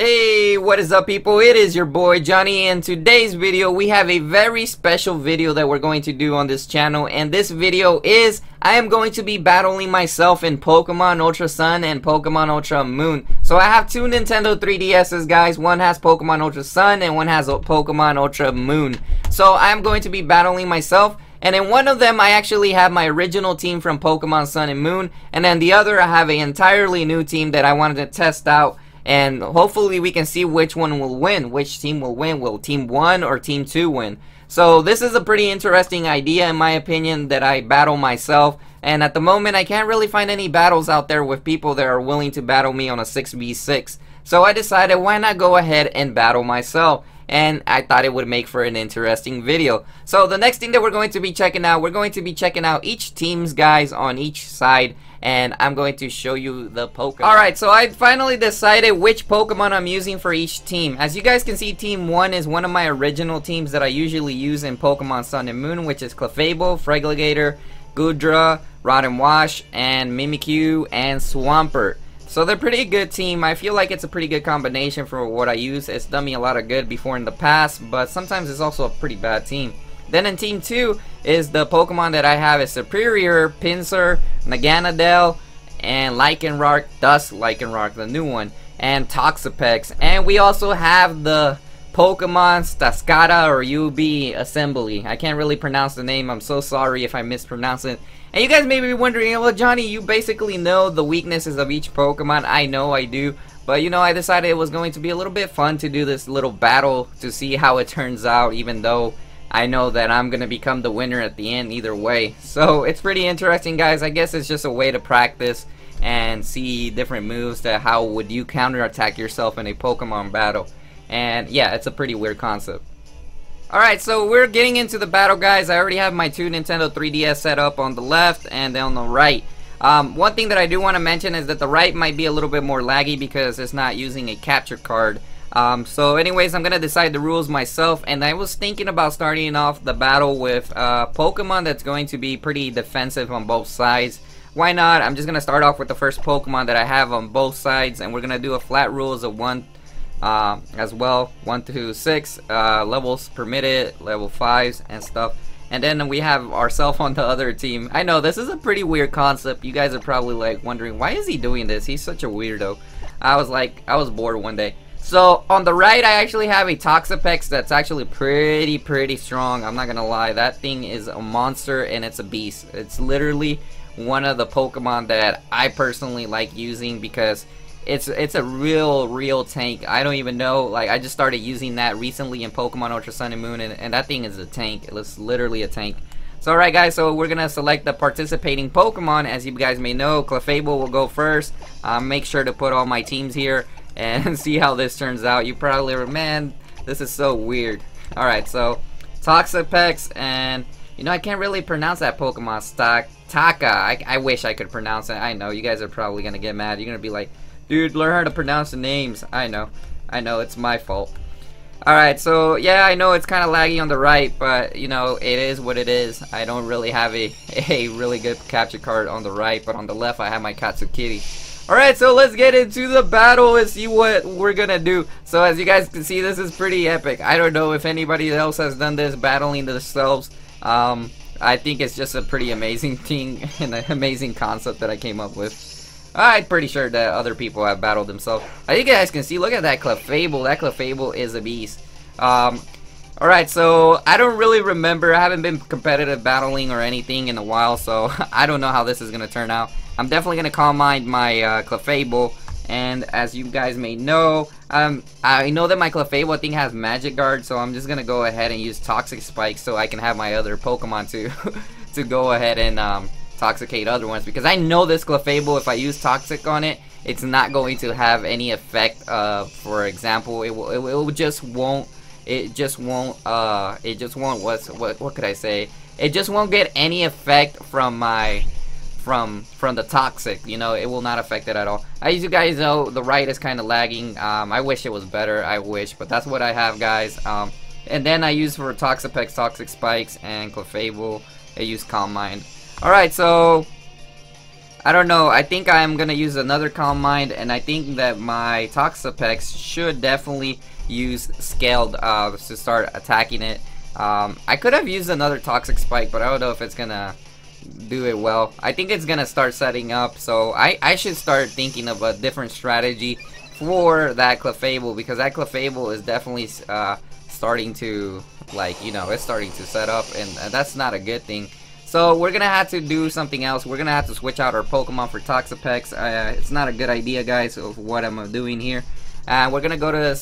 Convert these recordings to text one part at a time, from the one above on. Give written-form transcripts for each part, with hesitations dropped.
Hey, what is up people? It is your boy Johnny, and today's video we have a very special video that we're going to do on this channel, and this video is I am going to be battling myself in Pokemon Ultra Sun and Pokemon Ultra Moon. So I have two Nintendo 3DS's, guys. One has Pokemon Ultra Sun and one has Pokemon Ultra Moon. So I'm going to be battling myself, and in one of them I actually have my original team from Pokemon Sun and Moon, and then the other I have an entirely new team that I wanted to test out. And hopefully we can see which one will win. Which team will win? Will Team 1 or Team 2 win? So this is a pretty interesting idea in my opinion, that I battle myself. And at the moment I can't really find any battles out there with people that are willing to battle me on a 6v6. So I decided, why not go ahead and battle myself? And I thought it would make for an interesting video. So the next thing that we're going to be checking out, we're going to be checking out each team's guys on each side, and I'm going to show you the Pokemon. Alright, so I finally decided which Pokemon I'm using for each team. As you guys can see, Team 1 is one of my original teams that I usually use in Pokemon Sun and Moon, which is Clefable, Feraligatr, Goodra, Rod and Wash, and Mimikyu, and Swampert. So they're a pretty good team. I feel like it's a pretty good combination for what I use. It's done me a lot of good before in the past, but sometimes it's also a pretty bad team. Then in Team 2 is the Pokemon that I have is Superior, Pinsir, Naganadel, and Lycanroc, Dust Lycanroc, the new one, and Toxapex. And we also have the Pokemon Stascata or UB Assembly. I can't really pronounce the name. I'm so sorry if I mispronounce it. And you guys may be wondering, well, Johnny, you basically know the weaknesses of each Pokemon. I know I do. But, you know, I decided it was going to be a little bit fun to do this little battle to see how it turns out, even though I know that I'm going to become the winner at the end either way. So, it's pretty interesting, guys. I guess it's just a way to practice and see different moves to how would you counterattack yourself in a Pokemon battle. And, yeah, it's a pretty weird concept. Alright, so we're getting into the battle, guys. I already have my two Nintendo 3DS set up on the left and on the right. One thing that I do want to mention is that the right might be a little bit more laggy because it's not using a capture card. So anyways, I'm going to decide the rules myself, and I was thinking about starting off the battle with Pokemon that's going to be pretty defensive on both sides. Why not? I'm just going to start off with the first Pokemon that I have on both sides, and we're going to do a flat rules of 1 as well, 1 to 6 levels permitted, level 5s and stuff. And then we have ourselves on the other team. I know this is a pretty weird concept. You guys are probably like wondering, why is he doing this? He's such a weirdo. I was bored one day. So on the right I actually have a Toxapex that's actually pretty strong. I'm not gonna lie, that thing is a monster and it's a beast. It's literally one of the Pokemon that I personally like using because it's a real tank. I don't even know, like, I just started using that recently in Pokemon Ultra Sun and Moon, and that thing is a tank. It's literally a tank. So alright guys, so we're gonna select the participating Pokemon. As you guys may know, Clefable will go first. Make sure to put all my teams here and see how this turns out. You probably are, man, this is so weird. Alright, so Toxapex, and you know, I can't really pronounce that Pokemon. Taka. I wish I could pronounce it. I know, you guys are probably gonna get mad. You're gonna be like, dude, learn how to pronounce the names. I know, it's my fault. Alright, so yeah, I know it's kind of laggy on the right, but you know, it is what it is. I don't really have a really good capture card on the right, but on the left I have my Katsukiri. Alright, so let's get into the battle and see what we're gonna do. So as you guys can see, this is pretty epic. I don't know if anybody else has done this, battling themselves. I think it's just a pretty amazing thing and an amazing concept that I came up with. I'm pretty sure that other people have battled themselves. As you guys can see, look at that Clefable. That Clefable is a beast. Alright, so I don't really remember. I haven't been competitive battling or anything in a while, so I don't know how this is going to turn out. I'm definitely going to calm mind my Clefable. And as you guys may know, I know that my Clefable thing has Magic Guard, so I'm just going to go ahead and use Toxic Spike so I can have my other Pokemon to go ahead and toxicate other ones, because I know this Clefable, if I use Toxic on it, it's not going to have any effect. For example, it just won't what could I say? It just won't get any effect from my from the Toxic. You know, it will not affect it at all. As you guys know, the right is kind of lagging. I wish it was better. I wish, but that's what I have, guys. And then I use for Toxapex, Toxic Spikes, and Clefable, I use Calm Mind. Alright, so I don't know. I think I'm gonna use another Calm Mind, and I think that my Toxapex should definitely use Scaled to start attacking it. I could have used another Toxic Spike, but I don't know if it's gonna do it well. I think it's gonna start setting up, so I should start thinking of a different strategy for that Clefable, because that Clefable is definitely starting to, like, you know, it's starting to set up, and that's not a good thing. So we're gonna have to do something else. We're gonna have to switch out our Pokemon for Toxapex. It's not a good idea, guys, of what I'm doing here. We're gonna go to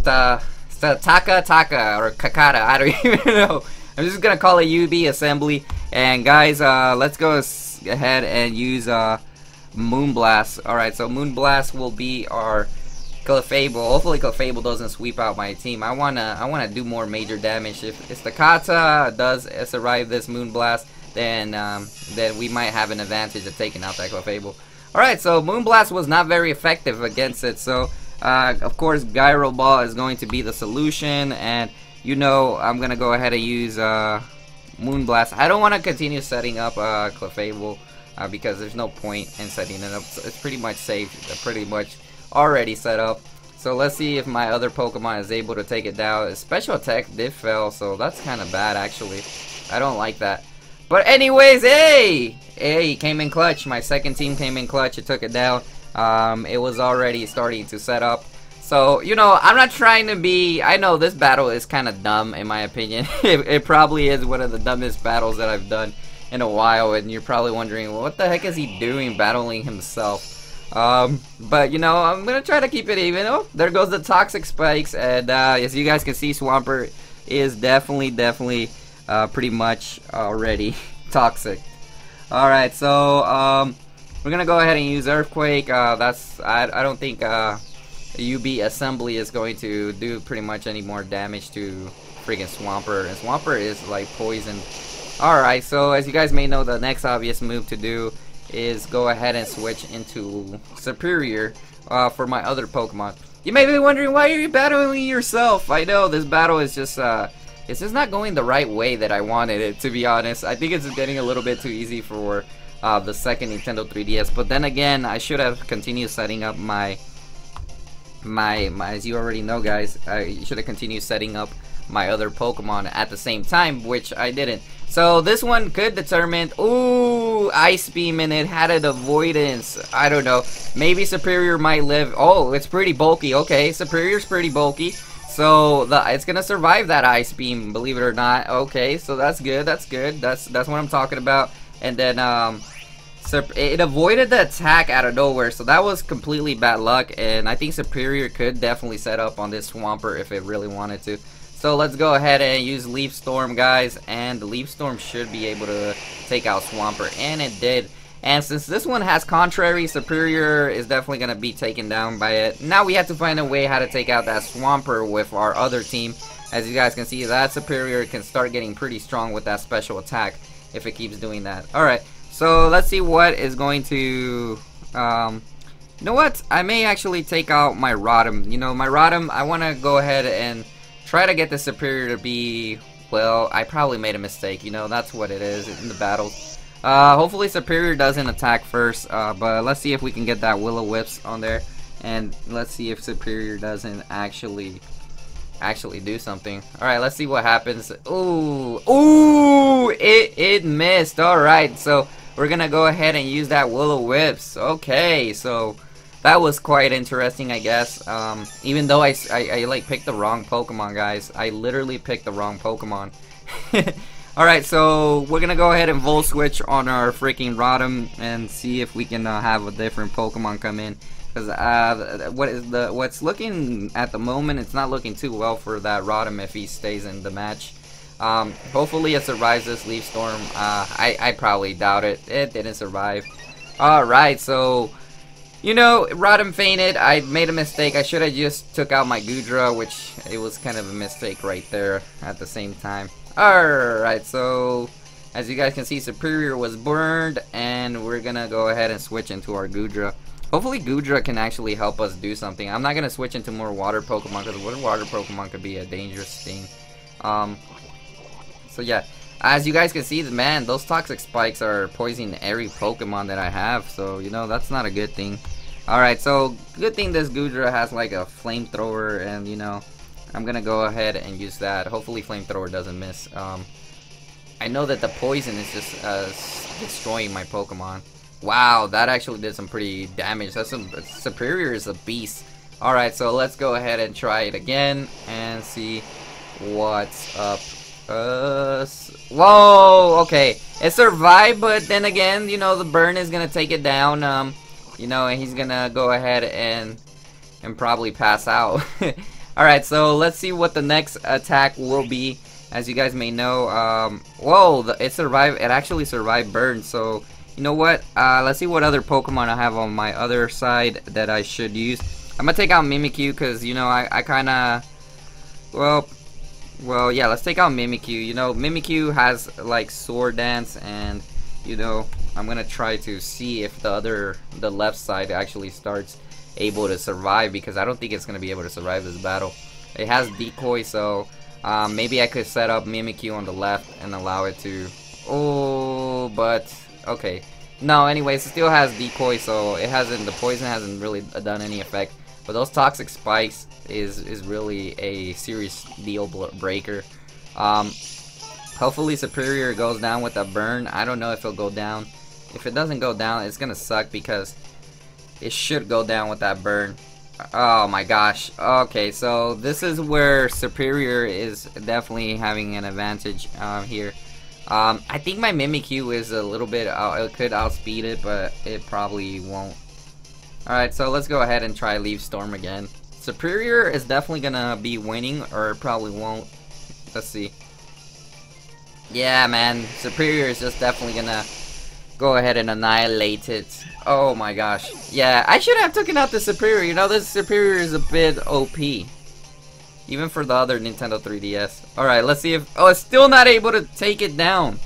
Taka or Kakata. I don't even know. I'm just gonna call it UB Assembly. And guys, let's go ahead and use Moonblast. Alright, so Moonblast will be our Clefable. Hopefully Clefable doesn't sweep out my team. I wanna do more major damage. If Stakata does survive this Moonblast, then we might have an advantage of taking out that Clefable. Alright, so Moonblast was not very effective against it, so of course Gyro Ball is going to be the solution, and you know I'm gonna go ahead and use Moonblast. I don't want to continue setting up Clefable because there's no point in setting it up. It's pretty much safe, pretty much already set up. So let's see if my other Pokemon is able to take it down. His special attack did fail, so that's kind of bad actually. I don't like that. But anyways, hey, he came in clutch. My second team came in clutch. It took it down. It was already starting to set up. So, you know, I'm not trying to be... I know this battle is kind of dumb, in my opinion. It probably is one of the dumbest battles that I've done in a while. And you're probably wondering, well, what the heck is he doing battling himself? But, you know, I'm going to try to keep it even. Oh, there goes the Toxic Spikes. And as you guys can see, Swampert is definitely pretty much already toxic. Alright, so we're gonna go ahead and use Earthquake. I don't think UB Assembly is going to do pretty much any more damage to freaking Swampert, and Swampert is like poison. Alright, so as you guys may know, the next obvious move to do is go ahead and switch into Superior for my other Pokemon. You may be wondering, why are you battling yourself? I know this battle is just it's just not going the right way that I wanted it, to be honest. I think it's getting a little bit too easy for the second Nintendo 3DS. But then again, I should have continued setting up my as you already know, guys, I should have continued setting up my other Pokemon at the same time, which I didn't. So this one could determine, ooh, Ice Beam, and it had an avoidance. I don't know. Maybe Superior might live. Oh, it's pretty bulky. Okay, Superior's pretty bulky. So it's gonna survive that Ice Beam, believe it or not. Okay, so that's good. That's good. That's what I'm talking about. And then it avoided the attack out of nowhere, so that was completely bad luck. And I think Superior could definitely set up on this Swampert if it really wanted to. So let's go ahead and use Leaf Storm, guys, and the Leaf Storm should be able to take out Swampert, and it did. And since this one has Contrary, Superior is definitely going to be taken down by it. Now we have to find a way how to take out that Swampert with our other team. As you guys can see, that Superior can start getting pretty strong with that special attack if it keeps doing that. Alright, so let's see what is going to... you know what? I may actually take out my Rotom. You know, my Rotom, I want to go ahead and try to get the Superior to be... Well, I probably made a mistake. You know, that's what it is in the battles. Hopefully Superior doesn't attack first, but let's see if we can get that Will-O-Wisp on there, and let's see if Superior doesn't actually do something. Alright, let's see what happens. Ooh, it missed. Alright, so we're gonna go ahead and use that Will-O-Wisp. Okay, so that was quite interesting, I guess. Even though I like picked the wrong Pokemon, guys. I literally picked the wrong Pokemon. Alright, so we're gonna go ahead and Volt Switch on our freaking Rotom and see if we can have a different Pokemon come in. Because what's looking at the moment, it's not looking too well for that Rotom if he stays in the match. Hopefully it survives this Leaf Storm. I probably doubt it. It didn't survive. Alright, so... You know, Rotom fainted. I made a mistake. I should have just took out my Goodra, which it was kind of a mistake right there at the same time. Alright, so as you guys can see, Superior was burned, and we're gonna go ahead and switch into our Goodra. Hopefully Goodra can actually help us do something. I'm not gonna switch into more water Pokemon, because water Pokemon could be a dangerous thing. So yeah, As you guys can see, man, those toxic spikes are poisoning every Pokemon that I have, so you know that's not a good thing. Alright, so good thing this Goodra has like a flamethrower, and you know, I'm gonna go ahead and use that. Hopefully flamethrower doesn't miss. I know that the poison is just destroying my Pokemon. Wow, that actually did some pretty damage. That's some Superior is a beast. Alright, so let's go ahead and try it again and see what's up. Whoa, okay. It survived, but then again, you know, the burn is gonna take it down. You know, and he's gonna go ahead and probably pass out. Alright, so let's see what the next attack will be. As you guys may know, whoa, it survived. It actually survived burn. So you know what? Let's see what other Pokemon I have on my other side that I should use. I'm gonna take out Mimikyu because you know I kind of well yeah. Let's take out Mimikyu. You know, Mimikyu has like Sword Dance, and you know I'm gonna try to see if the left side actually starts able to survive, because I don't think it's gonna be able to survive this battle. It has Decoy, so maybe I could set up Mimikyu on the left and allow it to. Oh, but okay. No, anyways, it still has Decoy, so it hasn't. The poison hasn't really done any effect. But those toxic spikes is really a serious deal breaker. Hopefully Superior goes down with a burn. I don't know if it'll go down. If it doesn't go down, it's gonna suck because it should go down with that burn. Oh my gosh. Okay, so this is where Superior is definitely having an advantage here. I think my Mimikyu is a little bit it could outspeed it, but it probably won't. Alright, so let's go ahead and try Leaf Storm again. Superior is definitely gonna be winning, or it probably won't. Let's see. Yeah, man, Superior is just definitely gonna go ahead and annihilate it. Oh my gosh. Yeah, I should have taken out the Superior. You know, this Superior is a bit OP. Even for the other Nintendo 3DS. Alright, let's see if... Oh, it's still not able to take it down.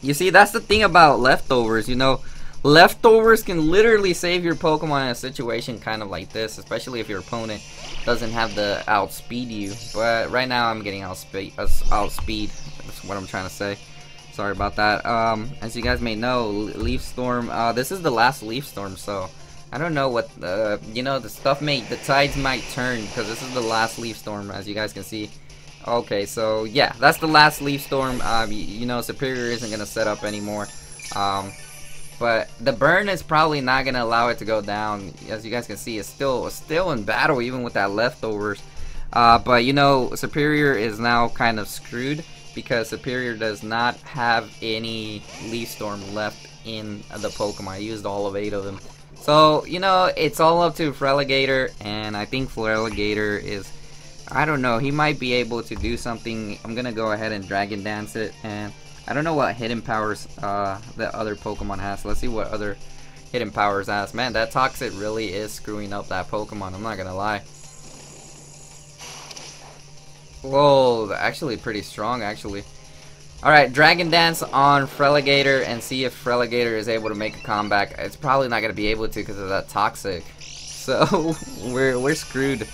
You see, that's the thing about leftovers, you know. Leftovers can literally save your Pokemon in a situation kind of like this. Especially if your opponent doesn't have the outspeed you. But right now I'm getting outspeed. That's what I'm trying to say. Sorry about that. As you guys may know, Leaf Storm, this is the last Leaf Storm, so I don't know what, you know, the tides might turn, because this is the last Leaf Storm, as you guys can see. Okay, so yeah, that's the last Leaf Storm. You know, Superior isn't gonna set up anymore. But the burn is probably not gonna allow it to go down. As you guys can see, it's still in battle, even with that leftovers. But you know, Superior is now kind of screwed, because Superior does not have any Leaf Storm left in the Pokemon. I used all of 8 of them. So, you know, it's all up to Feraligatr, and I think Feraligatr is, I don't know, he might be able to do something. I'm gonna go ahead and Dragon Dance it, and I don't know what hidden powers the other Pokemon has. Let's see what other hidden powers has. Man, that Toxic really is screwing up that Pokemon, I'm not gonna lie. Whoa, actually pretty strong, actually. Alright, Dragon Dance on Feraligatr and see if Feraligatr is able to make a comeback. It's probably not going to be able to because of that Toxic. So, we're screwed.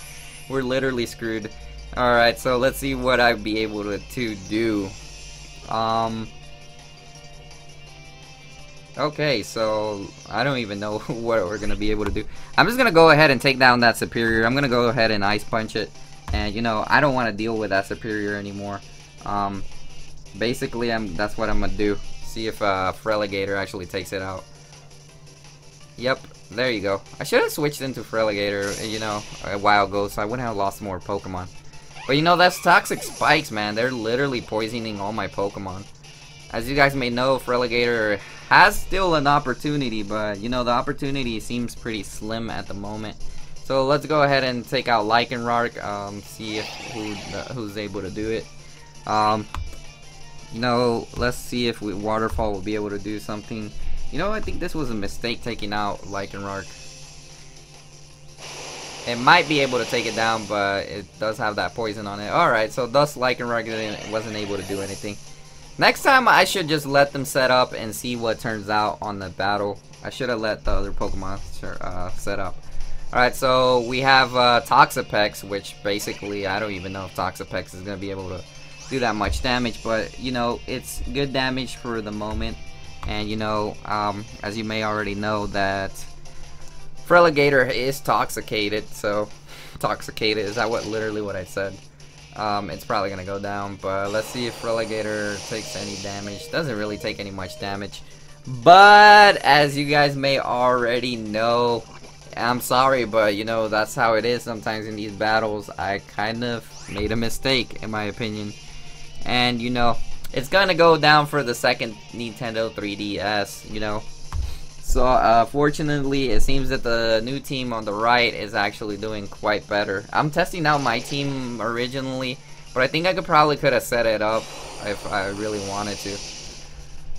We're literally screwed. Alright, so let's see what I'd be able to do. Okay, so I don't even know what we're going to be able to do. I'm just going to go ahead and take down that Superior. I'm going to go ahead and Ice Punch it. And, you know, I don't want to deal with that Superior anymore. Basically, that's what I'm going to do. See if Feraligatr actually takes it out. Yep, there you go. I should have switched into Feraligatr, you know, a while ago, so I wouldn't have lost more Pokemon. But, you know, that's Toxic Spikes, man. They're literally poisoning all my Pokemon. As you guys may know, Feraligatr has still an opportunity, but, you know, the opportunity seems pretty slim at the moment. So let's go ahead and take out Lycanroc, see if who's able to do it. You know, let's see if Waterfall will be able to do something. You know, I think this was a mistake taking out Lycanroc. It might be able to take it down, but it does have that poison on it. Alright, so thus Lycanroc wasn't able to do anything. Next time I should just let them set up and see what turns out on the battle. I should have let the other Pokemon set up. Alright, so we have Toxapex, which basically I don't even know if Toxapex is going to be able to do that much damage, but you know, it's good damage for the moment. And you know, as you may already know, that Freligator is toxicated. So toxicated, is that literally what I said? It's probably gonna go down, but let's see if Freligator takes any damage. Doesn't really take any much damage, but as you guys may already know, I'm sorry, but you know, that's how it is sometimes in these battles. I kind of made a mistake, in my opinion, and you know, it's gonna go down for the second Nintendo 3DS, you know. So fortunately, it seems that the new team on the right is actually doing quite better. I'm testing out my team originally, but I think I could have set it up if I really wanted to.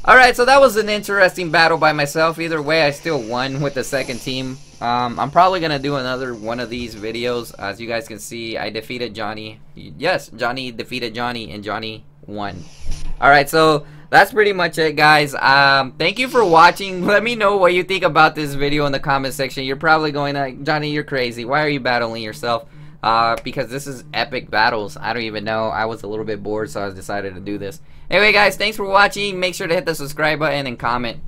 Alright, so that was an interesting battle by myself. Either way, I still won with the second team. I'm probably gonna do another one of these videos. As you guys can see, I defeated Johnny. Yes, Johnny defeated Johnny, and Johnny won. Alright, so that's pretty much it, guys. Thank you for watching. Let me know what you think about this video in the comment section. You're probably going like, Johnny, you're crazy. Why are you battling yourself? Because this is epic battles. I don't even know. I was a little bit bored, so I decided to do this. Anyway, guys, thanks for watching. Make sure to hit the subscribe button and comment.